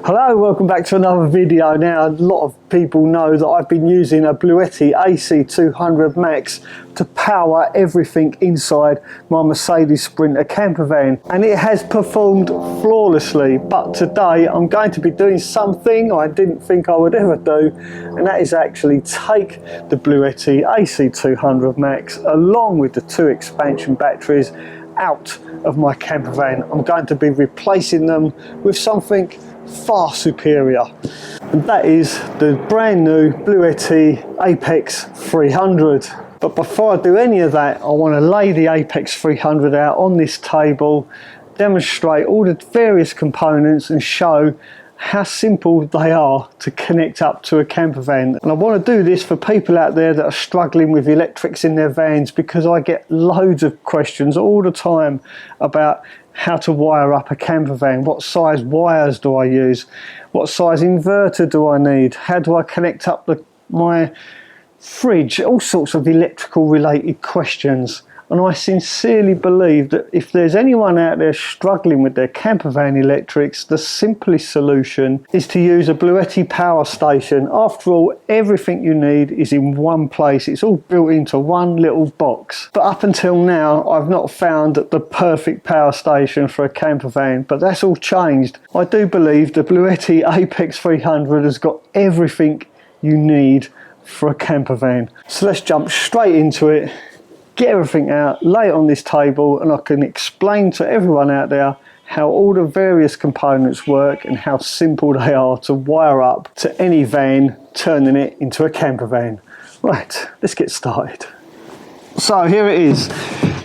Hello, welcome back to another video. Now, a lot of people know that I've been using a Bluetti AC200 Max to power everything inside my Mercedes Sprinter camper van, and it has performed flawlessly. But today I'm going to be doing something I didn't think I would ever do, and that is actually take the Bluetti AC200 Max along with the 2 expansion batteries out of my camper van. I'm going to be replacing them with something far superior, and that is the brand new Bluetti Apex 300. But before I do any of that, I want to lay the Apex 300 out on this table, demonstrate all the various components and show how simple they are to connect up to a camper van. And I want to do this for people out there that are struggling with electrics in their vans, because I get loads of questions all the time about how to wire up a camper van. What size wires do I use? What size inverter do I need? How do I connect up my fridge? All sorts of electrical related questions. And I sincerely believe that if there's anyone out there struggling with their camper van electrics, the simplest solution is to use a Bluetti power station. After all, everything you need is in one place. It's all built into one little box. But up until now, I've not found the perfect power station for a camper van, but that's all changed. I do believe the Bluetti Apex 300 has got everything you need for a camper van. So let's jump straight into it. Get everything out, lay it on this table, and I can explain to everyone out there how all the various components work and how simple they are to wire up to any van, turning it into a camper van. Right, let's get started. So here it is.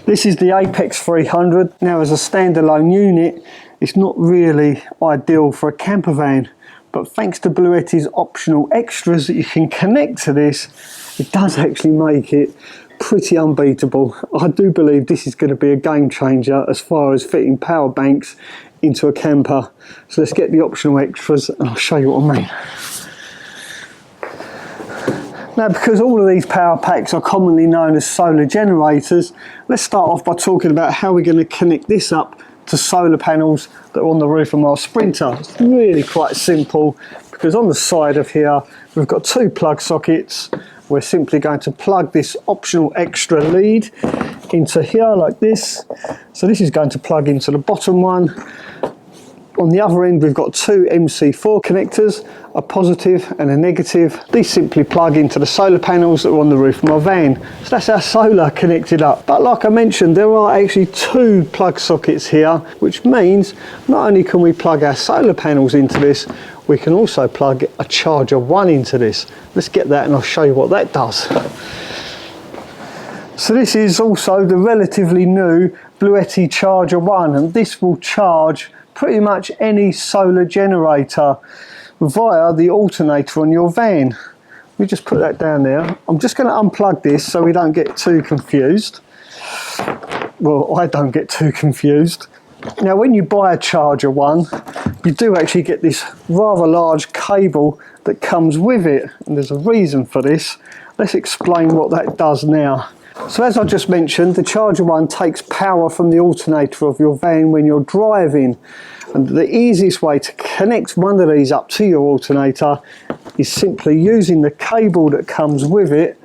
This is the Apex 300. Now, as a standalone unit, it's not really ideal for a camper van, but thanks to Bluetti's optional extras that you can connect to this, it does actually make it pretty unbeatable. I do believe this is going to be a game changer as far as fitting power banks into a camper. So let's get the optional extras and I'll show you what I mean. Now, because all of these power packs are commonly known as solar generators, let's start off by talking about how we're going to connect this up to solar panels that are on the roof of my Sprinter. It's really quite simple, because on the side of here we've got 2 plug sockets. We're simply going to plug this optional extra lead into here like this. So this is going to plug into the bottom one. On the other end, we've got 2 MC4 connectors, a positive and a negative. These simply plug into the solar panels that are on the roof of my van. So that's our solar connected up. But like I mentioned, there are actually 2 plug sockets here, which means not only can we plug our solar panels into this, we can also plug a charger 1 into this. Let's get that and I'll show you what that does. So this is also the relatively new Bluetti Charger 1, and this will charge pretty much any solar generator via the alternator on your van. We just put that down there. I'm just going to unplug this so we don't get too confused. Well, I don't get too confused. Now, when you buy a Charger 1, you do actually get this rather large cable that comes with it, and there's a reason for this. Let's explain what that does now. So as I just mentioned, the Charger 1 takes power from the alternator of your van when you're driving, and the easiest way to connect one of these up to your alternator is simply using the cable that comes with it.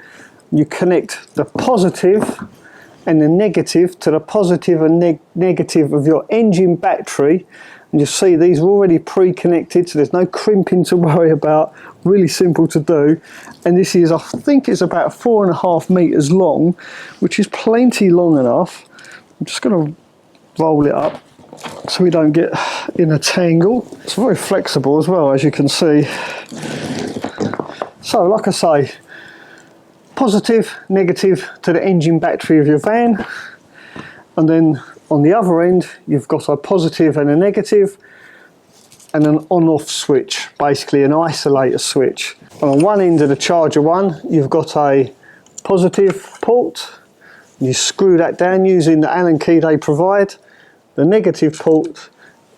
You connect the positive and the negative to the positive and negative of your engine battery, and you see these are already pre-connected, so there's no crimping to worry about. Really simple to do. And this is, I think it's about 4.5 meters long, which is plenty long enough. I'm just going to roll it up so we don't get in a tangle. It's very flexible as well, as you can see. So like I say, positive, negative to the engine battery of your van, and then on the other end you've got a positive and a negative and an on-off switch, basically an isolator switch. And on one end of the Charger 1 you've got a positive port. You screw that down using the Allen key they provide. The negative port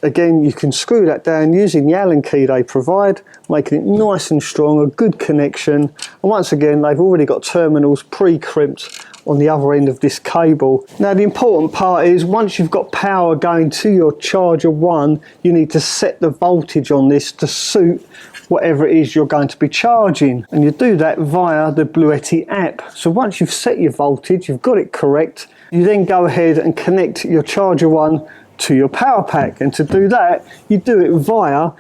again, you can screw that down using the Allen key they provide, making it nice and strong, a good connection. And once again, they've already got terminals pre-crimped on the other end of this cable. Now the important part is, once you've got power going to your charger 1, you need to set the voltage on this to suit whatever it is you're going to be charging, and you do that via the Bluetti app. So once you've set your voltage, you've got it correct, you then go ahead and connect your charger 1 to your power pack, and to do that you do it via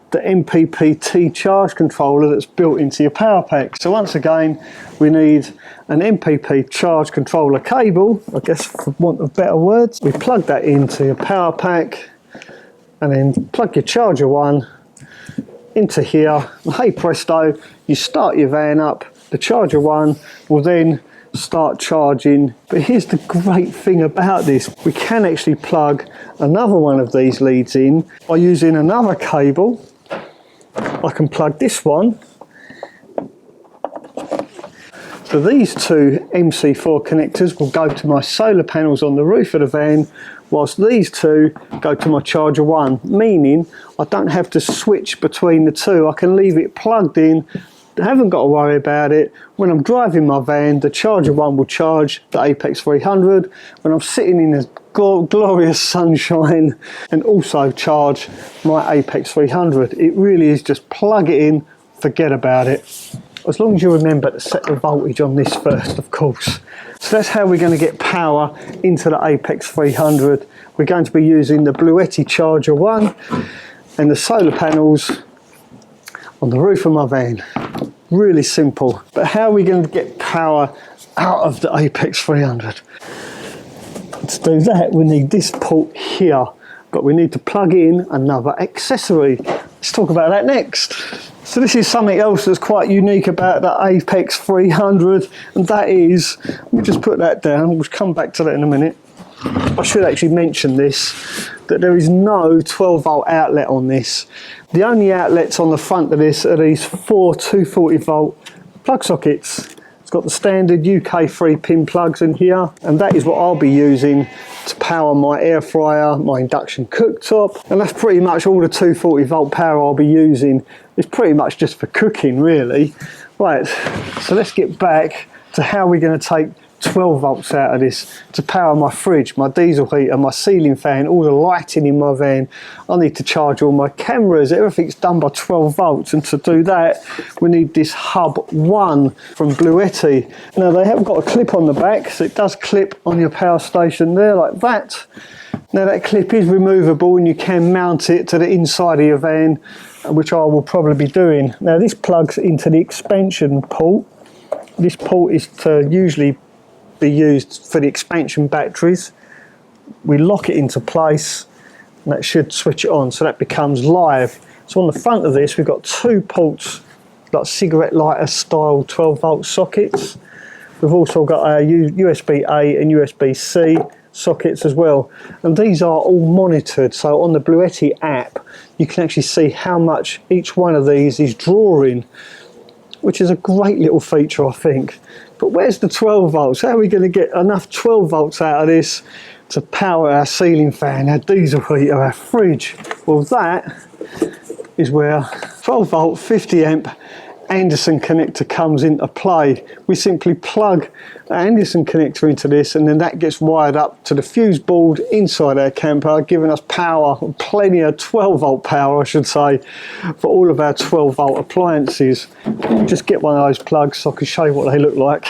the MPPT charge controller that's built into your power pack. So once again, we need an MPP charge controller cable, I guess for want of better words. We plug that into your power pack and then plug your charger 1 into here, and hey presto, you start your van up. The charger 1 will then start charging. But here's the great thing about this, we can actually plug another one of these leads in by using another cable. I can plug this one. So these two MC4 connectors will go to my solar panels on the roof of the van, whilst these two go to my charger 1, meaning I don't have to switch between the two. I can leave it plugged in, I haven't got to worry about it. When I'm driving my van, the charger 1 will charge the Apex 300. When I'm sitting in the glorious sunshine, and also charge my Apex 300. It really is just plug it in, forget about it. As long as you remember to set the voltage on this first, of course. So that's how we're going to get power into the Apex 300. We're going to be using the Bluetti charger 1 and the solar panels on the roof of my van. Really simple. But how are we going to get power out of the Apex 300? To do that, we need this port here, but we need to plug in another accessory. Let's talk about that next. So this is something else that's quite unique about the Apex 300, and that is, let me just put that down, we'll come back to that in a minute. I should actually mention this, that there is no 12 volt outlet on this. The only outlets on the front of this are these 4 240 volt plug sockets. It's got the standard UK 3-pin plugs in here, and that is what I'll be using to power my air fryer, my induction cooktop, and that's pretty much all the 240 volt power I'll be using. It's pretty much just for cooking, really. Right, so let's get back to how we're going to take 12 volts out of this to power my fridge, my diesel heater, my ceiling fan, all the lighting in my van. I need to charge all my cameras, everything's done by 12 volts, and to do that we need this hub 1 from Bluetti. Now they haven't got a clip on the back, so it does clip on your power station there like that. Now that clip is removable and you can mount it to the inside of your van, which I will probably be doing. Now this plugs into the expansion port. This port is to usually be used for the expansion batteries. We lock it into place and that should switch it on, so that becomes live. So on the front of this we've got 2 ports, like cigarette lighter style 12 volt sockets. We've also got our USB-A and USB-C sockets as well, and these are all monitored. So on the Bluetti app you can actually see how much each one of these is drawing, which is a great little feature, I think. But where's the 12 volts? How are we going to get enough 12 volts out of this to power our ceiling fan, our diesel heater, our fridge? Well, that is where 12 volt 50 amp Anderson connector comes into play. We simply plug the Anderson connector into this, and then that gets wired up to the fuse board inside our camper, giving us power, plenty of 12 volt power I should say, for all of our 12 volt appliances. Just get one of those plugs so I can show you what they look like.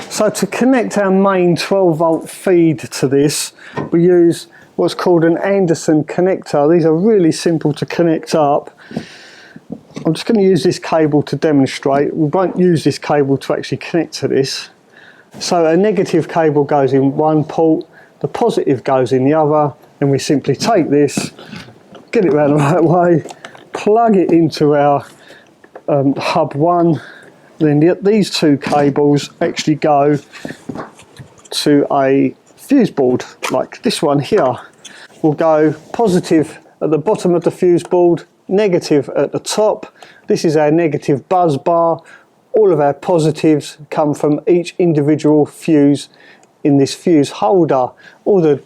So to connect our main 12 volt feed to this, we use what's called an Anderson connector. These are really simple to connect up. I'm just going to use this cable to demonstrate. We won't use this cable to actually connect to this. So a negative cable goes in one port, the positive goes in the other, and we simply take this, get it around the right way, plug it into our hub 1, then these 2 cables actually go to a fuse board, like this one here. Will go positive at the bottom of the fuse board, negative at the top. This is our negative buzz bar. All of our positives come from each individual fuse in this fuse holder. All the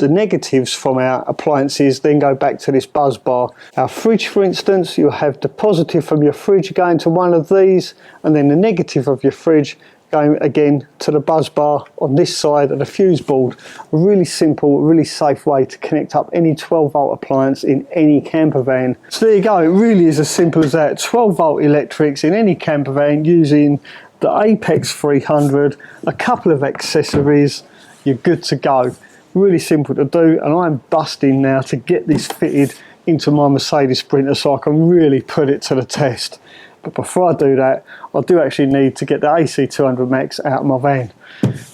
The negatives from our appliances then go back to this buzz bar. Our fridge, for instance, you'll have the positive from your fridge going to one of these, and then the negative of your fridge going again to the buzz bar on this side of the fuse board. A really simple, really safe way to connect up any 12-volt appliance in any camper van. So there you go, it really is as simple as that. 12-volt electrics in any camper van using the Apex 300, a couple of accessories, you're good to go. Really simple to do, and I'm busting now to get this fitted into my Mercedes Sprinter so I can really put it to the test. But before I do that, I do actually need to get the AC200 Max out of my van.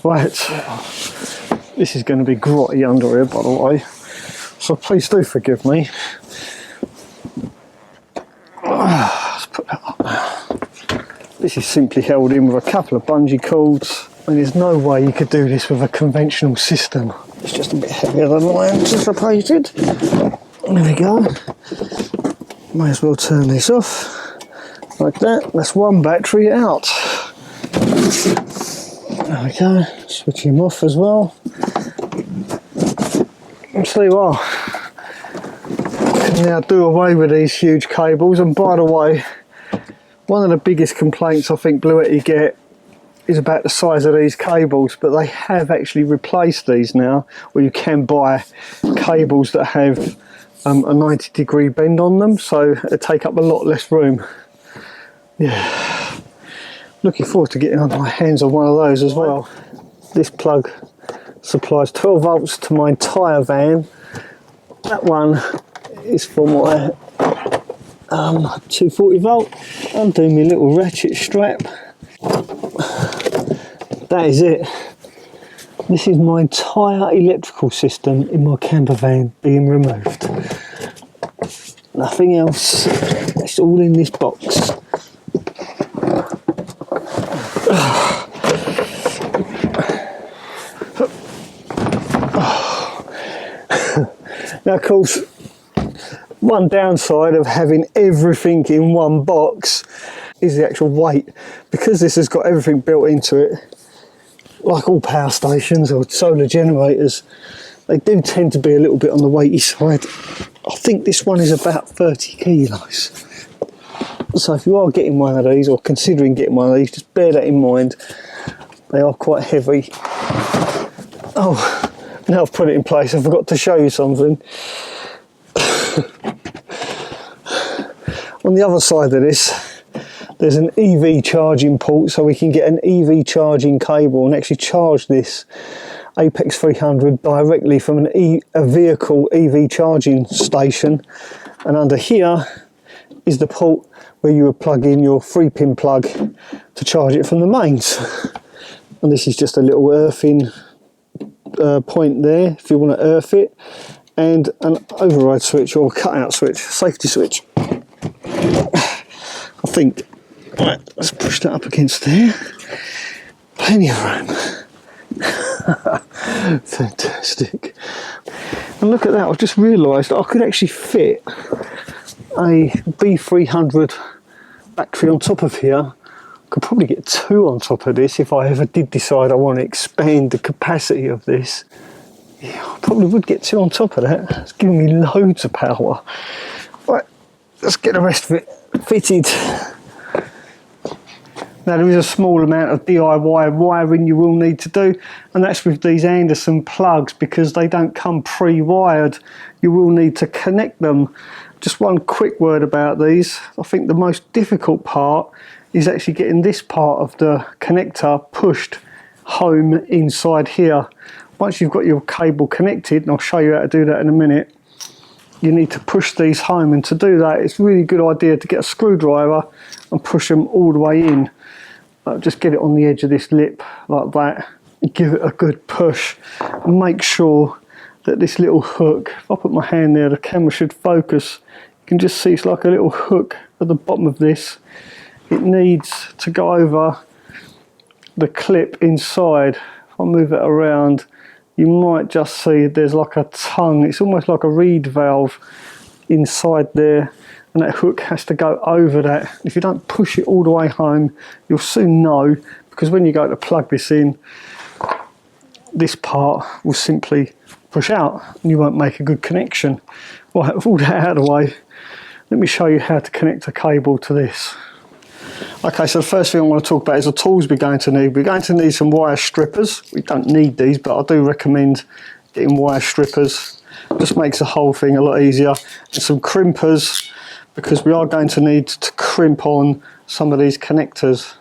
Right, this is going to be grotty under here, by the way, so please do forgive me. Let's put that up now. This is simply held in with a couple of bungee cords, and there's no way you could do this with a conventional system. It's just a bit heavier than I anticipated. There we go. May as well turn this off. Like that. That's one battery out. There we go. Switch him off as well. And so you are. Can now do away with these huge cables. And by the way, one of the biggest complaints I think Bluetti get is about the size of these cables, but they have actually replaced these now, where you can buy cables that have a 90-degree bend on them, so they take up a lot less room. Yeah, looking forward to getting my hands on one of those as well. This plug supplies 12 volts to my entire van. That one is for my 240 volt. I'm doing my little ratchet strap. That is it. This is my entire electrical system in my camper van being removed. Nothing else. It's all in this box. Now, of course, one downside of having everything in one box is the actual weight. Because this has got everything built into it, like all power stations or solar generators, they do tend to be a little bit on the weighty side. I think this one is about 30 kilos. So if you are getting one of these or considering getting one of these, just bear that in mind. They are quite heavy. Oh, now I've put it in place, I forgot to show you something. On the other side of this, there's an EV charging port, so we can get an EV charging cable and actually charge this Apex 300 directly from a vehicle EV charging station. And under here is the port where you would plug in your 3-pin plug to charge it from the mains. And this is just a little earthing point there if you want to earth it, and an override switch or cutout switch, safety switch. I think, right, let's push that up against there. Plenty of room. Fantastic. And look at that, I've just realised I could actually fit a B300 battery on top of here. Could probably get 2 on top of this if I ever did decide I want to expand the capacity of this. Yeah, I probably would get 2 on top of that. It's giving me loads of power. Right, let's get the rest of it fitted. Now there is a small amount of DIY wiring you will need to do, and that's with these Anderson plugs, because they don't come pre-wired. You will need to connect them. Just one quick word about these. I think the most difficult part is actually getting this part of the connector pushed home inside here. Once you've got your cable connected, and I'll show you how to do that in a minute, you need to push these home, and to do that it's a really good idea to get a screwdriver and push them all the way in. Just get it on the edge of this lip like that, give it a good push, and make sure that this little hook, if I put my hand there, the camera should focus, you can just see it's like a little hook at the bottom of this. It needs to go over the clip inside. If I move it around, you might just see there's like a tongue, it's almost like a reed valve inside there, and that hook has to go over that. If you don't push it all the way home, you'll soon know, because when you go to plug this in, this part will simply push out and you won't make a good connection. Right, with all that out of the way, let me show you how to connect a cable to this. Okay, so the first thing I want to talk about is the tools we're going to need. We're going to need some wire strippers. We don't need these, but I do recommend getting wire strippers. Just makes the whole thing a lot easier. And some crimpers, because we are going to need to crimp on some of these connectors.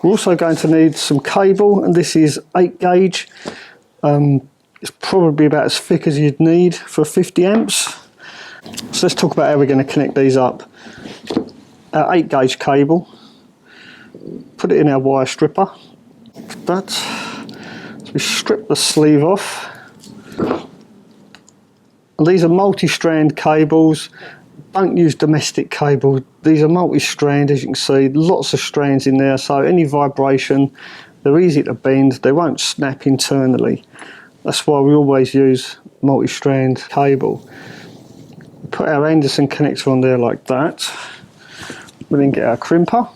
We're also going to need some cable, and this is 8 gauge. It's probably about as thick as you'd need for 50 amps. So let's talk about how we're going to connect these up. Our 8 gauge cable, put it in our wire stripper. That. So we strip the sleeve off. And these are multi-strand cables. Don't use domestic cables. These are multi-strand, as you can see, lots of strands in there, so any vibration, they're easy to bend, they won't snap internally. That's why we always use multi-strand cable. Put our Anderson connector on there like that. We then get our crimper.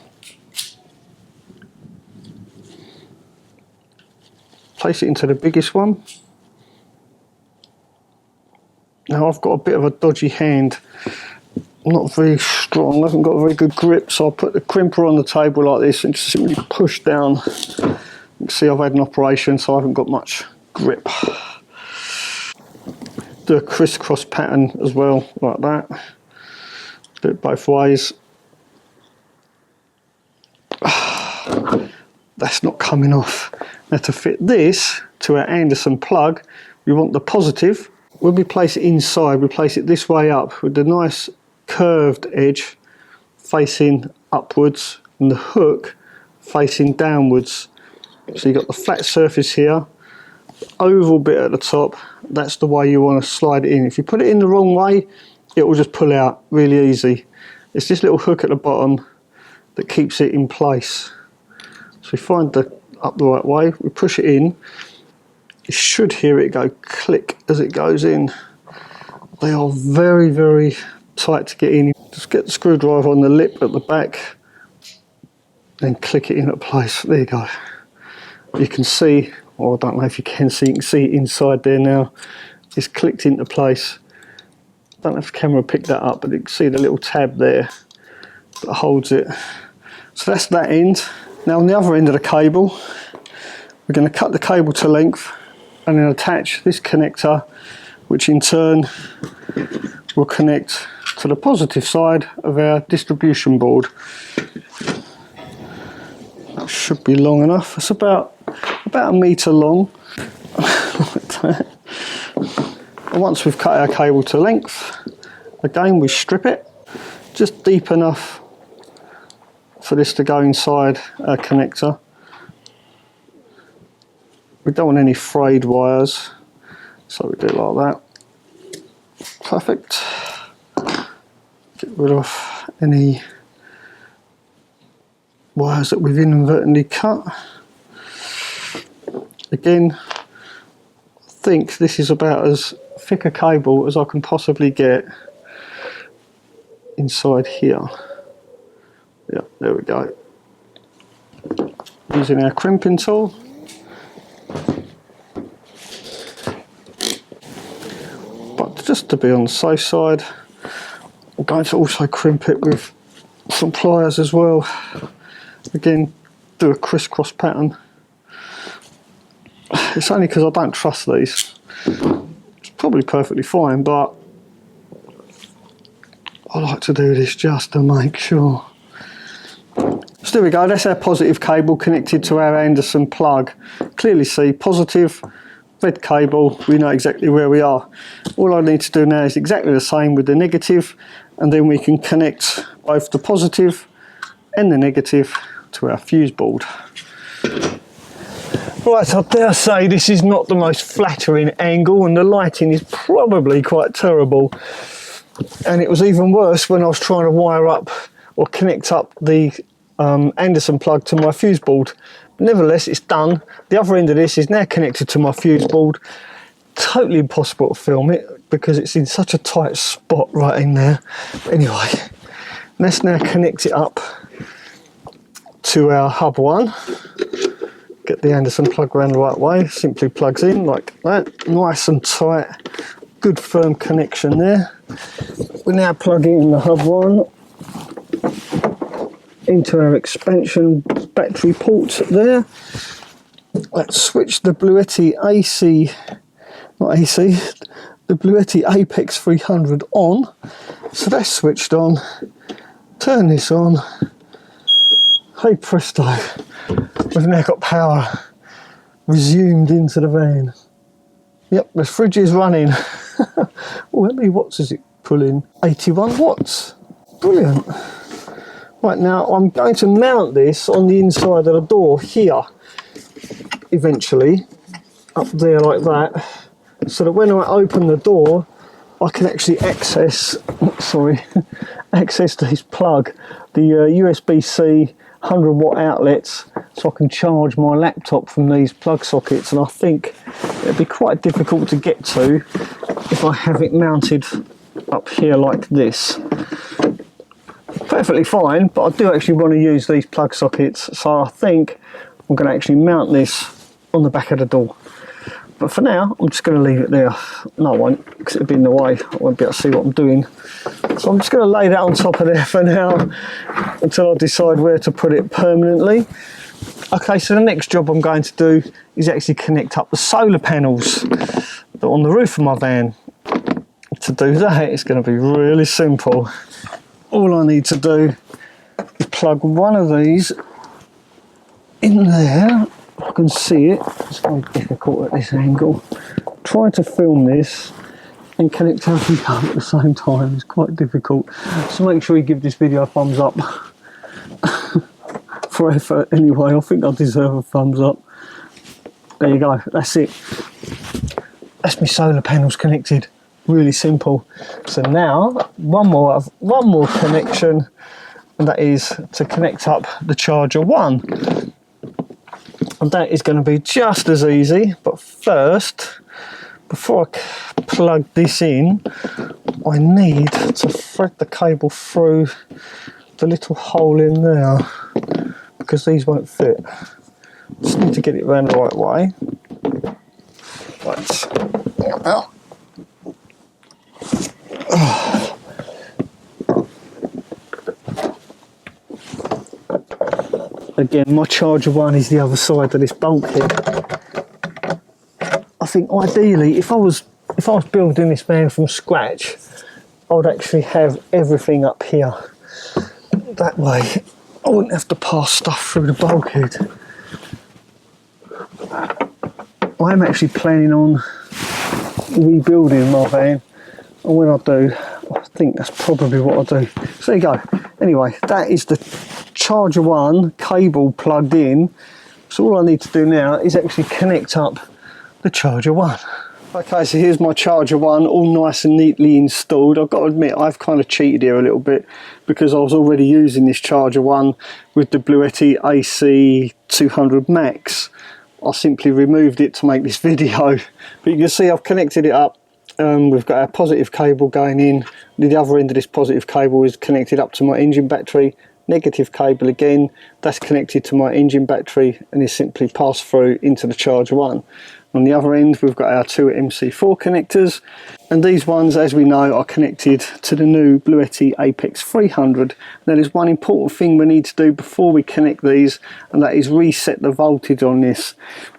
Place it into the biggest one. Now I've got a bit of a dodgy hand, not very strong, I haven't got a very good grip, so I'll put the crimper on the table like this and just simply push down. You can see I've had an operation, so I haven't got much grip. Do a crisscross pattern as well, like that. Do it both ways. That's not coming off. Now to fit this to our Anderson plug, we want the positive. When we place it inside, we place it this way up with the nice curved edge facing upwards and the hook facing downwards. So you've got the flat surface here, the oval bit at the top, that's the way you want to slide it in. If you put it in the wrong way, it will just pull out really easy. It's this little hook at the bottom that keeps it in place. So we find up the right way, we push it in. You should hear it go click as it goes in. They are very, very tight to get in. Just get the screwdriver on the lip at the back, then click it in at place. There you go. You can see, or I don't know if you can see it inside there now. It's clicked into place. I don't know if the camera picked that up, but you can see the little tab there that holds it. So that's that end. Now on the other end of the cable, we're going to cut the cable to length and then attach this connector, which in turn will connect to the positive side of our distribution board. That should be long enough. It's about a metre long. Like that. And once we've cut our cable to length, again we strip it just deep enough for this to go inside our connector. We don't want any frayed wires, so we do it like that. Perfect. Get rid of any wires that we've inadvertently cut. Again, I think this is about as thick a cable as I can possibly get inside here. Yeah, there we go. Using our crimping tool. But just to be on the safe side, I'm going to also crimp it with some pliers as well. Again, do a crisscross pattern. It's only because I don't trust these. It's probably perfectly fine, but I like to do this just to make sure. So there we go, that's our positive cable connected to our Anderson plug. Clearly see positive, red cable, we know exactly where we are. All I need to do now is exactly the same with the negative, and then we can connect both the positive and the negative to our fuse board. Right, I dare say this is not the most flattering angle, and the lighting is probably quite terrible. And it was even worse when I was trying to wire up or connect up the Anderson plug to my fuse board. Nevertheless, it's done. The other end of this is now connected to my fuse board. Totally impossible to film it because it's in such a tight spot right in there. But anyway, let's now connect it up to our hub one. Get the Anderson plug around the right way, simply plugs in like that, nice and tight, good firm connection there. We now plug in the hub one into our expansion battery ports there. Let's switch the Bluetti the Bluetti Apex 300 on. So that's switched on. Turn this on. Hey presto, we've now got power resumed into the van. Yep, the fridge is running. Oh, how many watts is it pulling? 81 watts. Brilliant. Right, now I'm going to mount this on the inside of the door here, eventually, up there like that, so that when I open the door, I can actually access, access this plug, the USB-C 100 watt outlets, so I can charge my laptop from these plug sockets. And I think it'd be quite difficult to get to if I have it mounted up here like this. Perfectly fine, but I do actually want to use these plug sockets, so I think I'm going to actually mount this on the back of the door. But for now, I'm just going to leave it there. No, I won't, because it'll be in the way. I won't be able to see what I'm doing. So I'm just going to lay that on top of there for now, until I decide where to put it permanently. Okay, so the next job I'm going to do is actually connect up the solar panels that are on the roof of my van. To do that, it's going to be really simple. All I need to do is plug one of these in there. I can see it. It's very difficult at this angle. Trying to film this and connect everything up at the same time is quite difficult. So make sure you give this video a thumbs up. For effort anyway, I think I deserve a thumbs up. There you go, that's it. That's my solar panels connected. Really simple. So now one more connection, and that is to connect up the charger one. And that is going to be just as easy, but first, before I plug this in, I need to thread the cable through the little hole in there, because these won't fit. Just need to get it around the right way. Right. Again, my charger one is the other side of this bulkhead. I think ideally, if I was building this van from scratch, I would actually have everything up here. That way, I wouldn't have to pass stuff through the bulkhead. I'm actually planning on rebuilding my van, and when I do, I think that's probably what I'll do. So there you go. Anyway, that is the charger one cable plugged in. So all I need to do now is actually connect up the charger one. Okay, so here's my charger one, all nice and neatly installed. I've got to admit, I've kind of cheated here a little bit, because I was already using this charger one with the Bluetti AC 200 Max. I simply removed it to make this video, but you can see I've connected it up. We've got our positive cable going in. The other end of this positive cable is connected up to my engine battery. Negative cable again, that's connected to my engine battery and is simply passed through into the charger one. On the other end, we've got our two MC4 connectors, and these ones, as we know, are connected to the new Bluetti Apex 300. Now, there's one important thing we need to do before we connect these, and that is reset the voltage on this.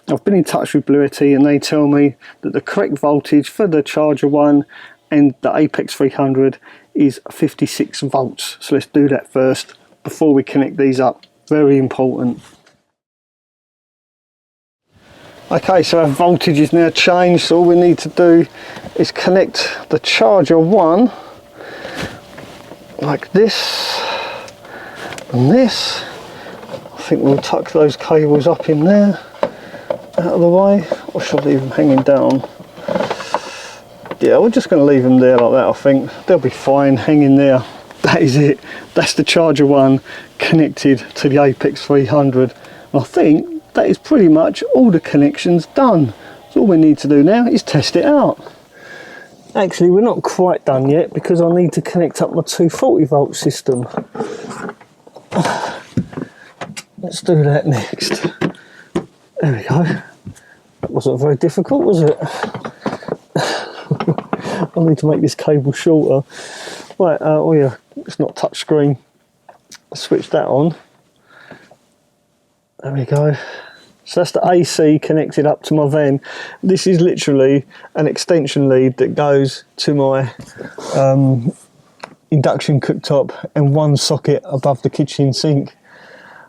I've been in touch with Bluetti, and they tell me that the correct voltage for the charger one and the Apex 300 is 56 volts. So let's do that first before we connect these up. Very important. Okay, so our voltage is now changed, so all we need to do is connect the charger one like this and this. I think we'll tuck those cables up in there, out of the way, or should I leave them hanging down? Yeah, we're just going to leave them there like that. I think they'll be fine hanging there. That is it. That's the charger one connected to the Apex 300. And I think that is pretty much all the connections done. So all we need to do now is test it out. Actually, we're not quite done yet, because I need to connect up my 240 volt system. Let's do that next. There we go. That wasn't very difficult, was it? I need to make this cable shorter. Right, oh yeah, it's not touch screen. Switch that on. There we go. So that's the AC connected up to my van. This is literally an extension lead that goes to my induction cooktop and one socket above the kitchen sink.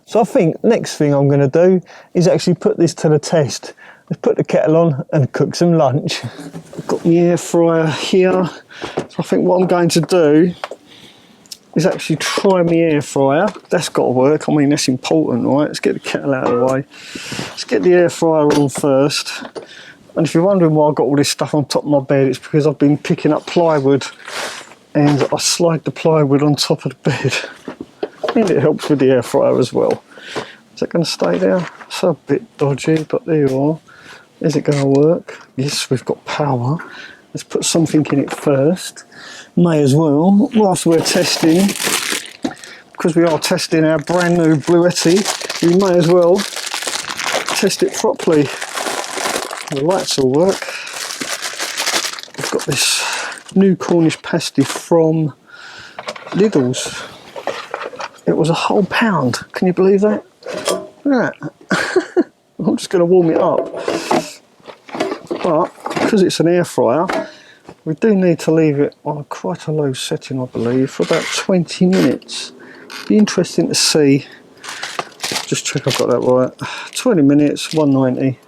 So I think next thing I'm going to do is actually put this to the test. Let's put the kettle on and cook some lunch. I've got my air fryer here. So I think what I'm going to do is actually try my air fryer. That's got to work. I mean, that's important, right? Let's get the kettle out of the way. Let's get the air fryer on first. And if you're wondering why I've got all this stuff on top of my bed, it's because I've been picking up plywood and I slide the plywood on top of the bed. And it helps with the air fryer as well. Is that going to stay there? It's a bit dodgy, but there you are. Is it going to work? Yes, we've got power. Let's put something in it first. May as well, whilst we're testing, because we are testing our brand new Bluetti, we may as well test it properly. The lights will work. We've got this new Cornish pasty from Lidl's. It was a whole pound. Can you believe that? Look at that. I'm just going to warm it up. But because it's an air fryer, we do need to leave it on quite a low setting, I believe, for about 20 minutes. Be interesting to see. Just check I've got that right. 20 minutes, 190.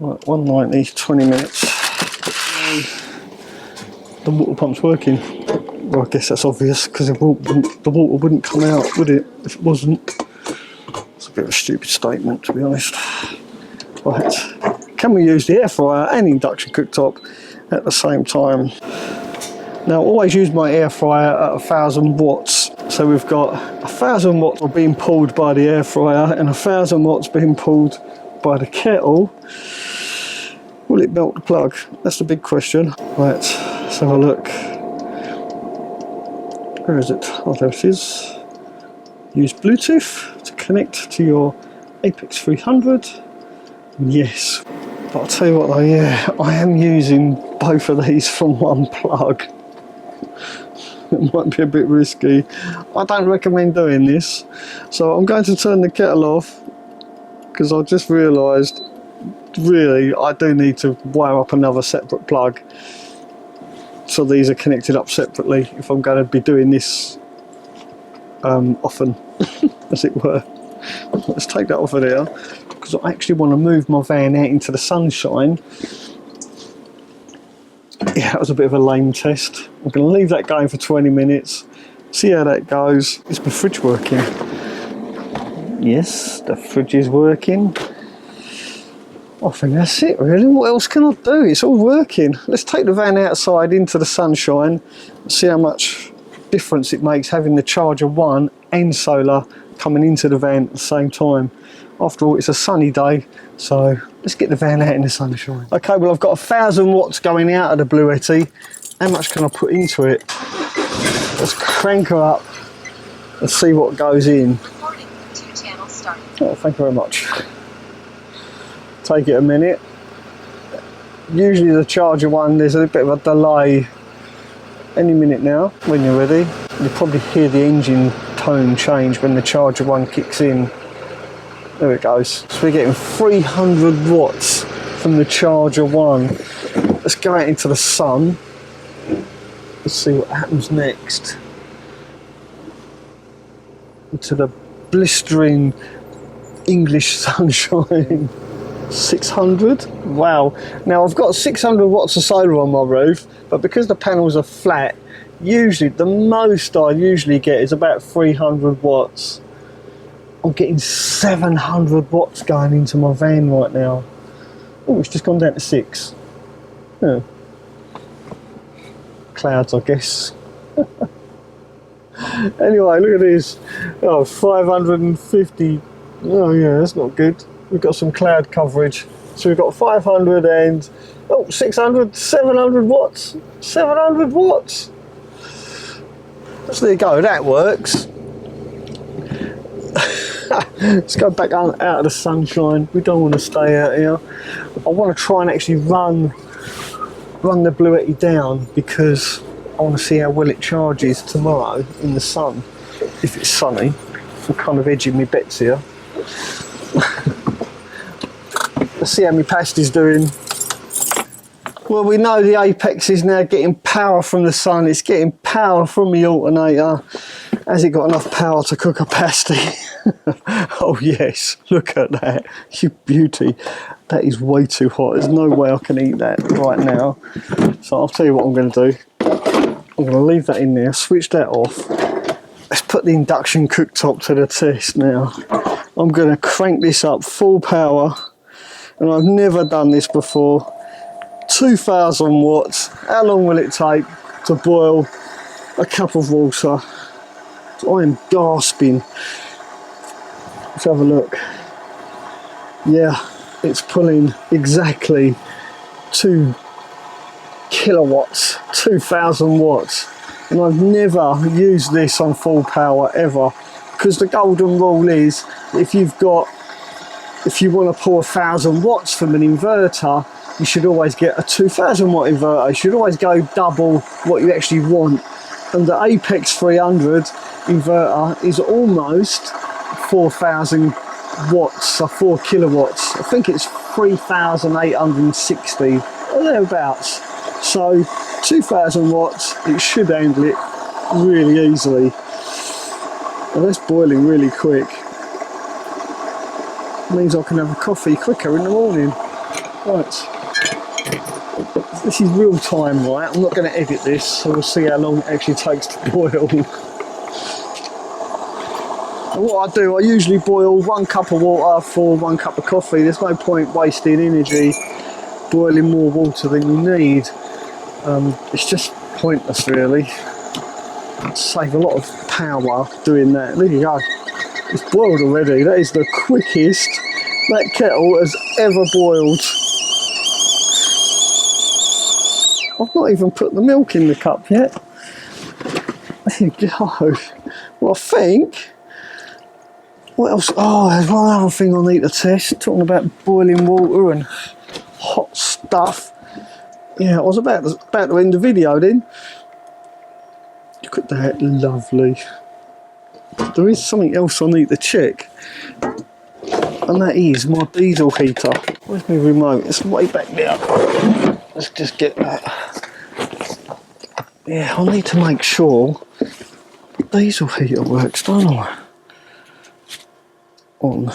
Right, 190, 20 minutes. The water pump's working. Well, I guess that's obvious because the water wouldn't come out, would it, if it wasn't? It's a bit of a stupid statement, to be honest. Right, can we use the air fryer and induction cooktop at the same time? Now, I always use my air fryer at 1000 watts. So we've got 1000 watts being pulled by the air fryer and 1000 watts being pulled by the kettle. Will it melt the plug? That's the big question. Right, let's have a look. Where is it? Oh, there it is. Use Bluetooth to connect to your Apex 300. Yes. But I'll tell you what though, yeah, I am using both of these from one plug. It might be a bit risky. I don't recommend doing this. So I'm going to turn the kettle off because I just realised, really, I do need to wire up another separate plug. So these are connected up separately if I'm going to be doing this often, as it were. Let's take that off of there because I actually want to move my van out into the sunshine. Yeah, that was a bit of a lame test. I'm going to leave that going for 20 minutes, see how that goes. Is my fridge working? Yes, the fridge is working. I think that's it really. What else can I do? It's all working. Let's take the van outside into the sunshine, see how much difference it makes having the charger 1 and solar coming into the van at the same time. After all, it's a sunny day, so let's get the van out in the sunshine. Okay, well, I've got 1000 watts going out of the Bluetti. How much can I put into it? Let's crank her up and see what goes in. Oh, thank you very much. Take it a minute. Usually the charger one, there's a bit of a delay. Any minute now, when you're ready. You'll probably hear the engine tone change when the charger one kicks in. There it goes. So we're getting 300 watts from the charger one. Let's go out into the sun. Let's see what happens next. Into the blistering English sunshine. 600. Wow. Now I've got 600 watts of solar on my roof, but because the panels are flat, usually the most I usually get is about 300 watts. I'm getting 700 watts going into my van right now. Oh, it's just gone down to 6. Yeah. Clouds, I guess. Anyway, look at this. Oh, 550. Oh yeah, that's not good. We've got some cloud coverage. So we've got 500 and, oh, 600, 700 watts. 700 watts. So there you go, that works. Let's go back out of the sunshine. We don't want to stay out here. I want to try and actually run the Bluetti down because I want to see how well it charges tomorrow in the sun. If it's sunny, I'm kind of edging my bets here. Let's see how my pasta's doing. Well, we know the Apex is now getting power from the sun. It's getting power from the alternator. Has it got enough power to cook a pasty? Oh yes, look at that. You beauty. That is way too hot. There's no way I can eat that right now. So I'll tell you what I'm going to do. I'm going to leave that in there, switch that off. Let's put the induction cooktop to the test now. I'm going to crank this up full power. And I've never done this before. 2000 watts. How long will it take to boil a cup of water? So I am gasping. Let's have a look. Yeah, it's pulling exactly 2 kilowatts, 2000 watts. And I've never used this on full power ever, because the golden rule is if you want to pull 1000 watts from an inverter, you should always get a 2000 watt inverter. You should always go double what you actually want. And the Apex 300 inverter is almost 4000 watts, so 4 kilowatts. I think it's 3860 or thereabouts. So 2000 watts, it should handle it really easily. And that's boiling really quick. It means I can have a coffee quicker in the morning. Right. This is real time, right? I'm not going to edit this, so we'll see how long it actually takes to boil. And what I do, I usually boil 1 cup of water for 1 cup of coffee. There's no point wasting energy boiling more water than you need. It's just pointless, really. Save a lot of power doing that. There you go. It's boiled already. That is the quickest that kettle has ever boiled. I've not even put the milk in the cup yet. There you go. Well, I think... What else? Oh, there's one other thing I need to test. Talking about boiling water and hot stuff. Yeah, I was about to end the video then. Look at that, lovely. There is something else I need to check. And that is my diesel heater. Where's my remote? It's way back there. Let's just get that. Yeah, I need to make sure the diesel heater works, don't I? On.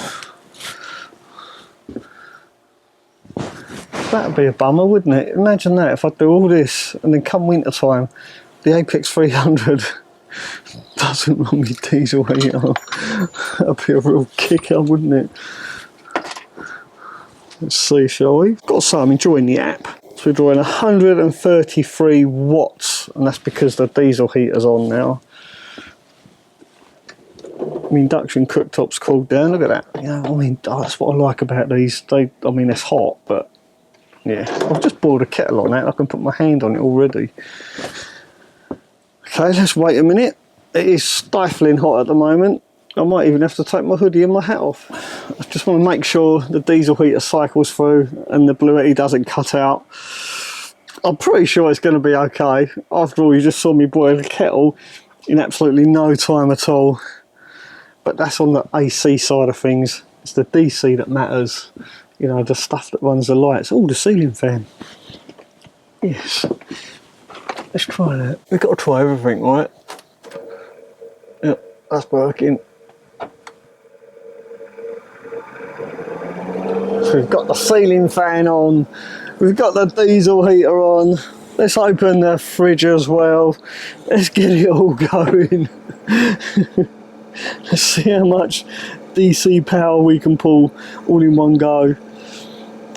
That'd be a bummer, wouldn't it? Imagine that if I do all this and then come winter time, the Apex 300 doesn't run me diesel heater. That'd be a real kicker, wouldn't it? Let's see, shall we? Got to say, I'm enjoying the app. So we're drawing 133 watts, and that's because the diesel heater's on now. The induction cooktop's cooled down. Look at that. You know, I mean, that's what I like about these. I mean, it's hot, but yeah, I've just boiled a kettle on that. I can put my hand on it already. Okay, let's wait a minute. It is stifling hot at the moment. I might even have to take my hoodie and my hat off. I just want to make sure the diesel heater cycles through and the Bluetti doesn't cut out. I'm pretty sure it's going to be okay. After all, you just saw me boil a kettle in absolutely no time at all. But that's on the AC side of things. It's the DC that matters. You know, the stuff that runs the lights. Oh, the ceiling fan. Yes. Let's try that. We've got to try everything, right? Yep, that's working. So we've got the ceiling fan on. We've got the diesel heater on. Let's open the fridge as well. Let's get it all going. Let's see how much DC power we can pull all in one go.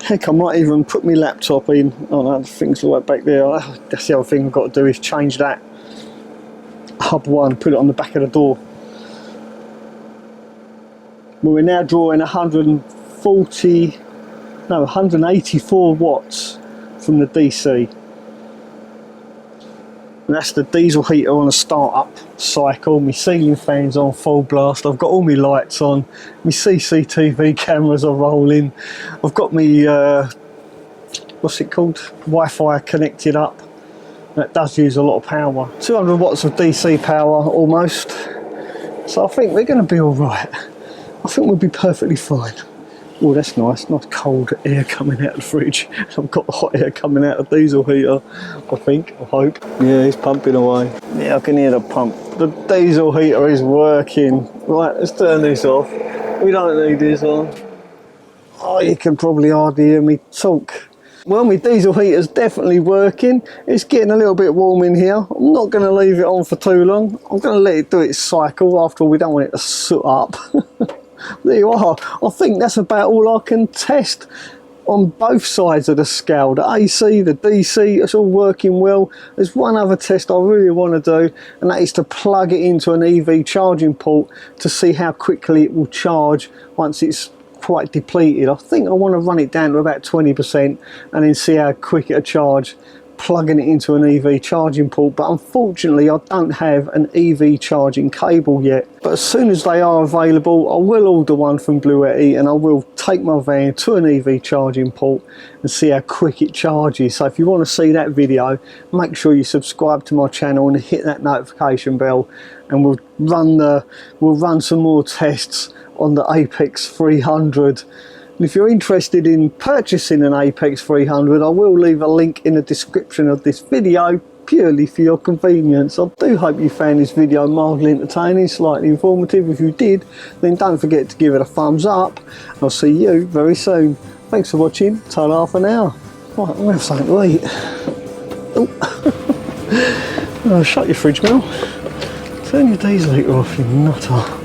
Heck, I might even put my laptop in. Oh no, the thing's right back there. That's the other thing I've got to do, is change that hub one, put it on the back of the door. Well, we're now drawing 184 watts from the DC. and that's the diesel heater on a start-up cycle. My ceiling fan's on full blast. I've got all my lights on. My CCTV cameras are rolling. I've got my what's it called? Wi-Fi connected up. That does use a lot of power. 200 watts of DC power almost. So I think we're going to be all right. I think we'll be perfectly fine. Oh, that's nice. Nice cold air coming out of the fridge. I've got the hot air coming out of the diesel heater, I think, I hope. Yeah, it's pumping away. Yeah, I can hear the pump. The diesel heater is working. Right, let's turn this off. We don't need this on. Oh, you can probably hardly hear me talk. Well, my diesel heater's definitely working. It's getting a little bit warm in here. I'm not going to leave it on for too long. I'm going to let it do its cycle. After all, we don't want it to soot up. There you are. I think that's about all I can test on both sides of the scale. The AC, the DC, it's all working well. There's one other test I really want to do, and that is to plug it into an EV charging port to see how quickly it will charge once it's quite depleted. I think I want to run it down to about 20% and then see how quick it'll charge, plugging it into an EV charging port. But unfortunately I don't have an EV charging cable yet, but as soon as they are available I will order one from Bluetti, and I will take my van to an EV charging port and see how quick it charges. So if you want to see that video, make sure you subscribe to my channel and hit that notification bell, and we'll run some more tests on the Apex 300. And if you're interested in purchasing an Apex 300, I will leave a link in the description of this video purely for your convenience. I do hope you found this video mildly entertaining, slightly informative. If you did, then don't forget to give it a thumbs up. I'll see you very soon. Thanks for watching. Ta-ra for now. Right, I'm going to have something to eat. Oh. Oh, shut your fridge, Mel. Turn your diesel heater off, you nutter.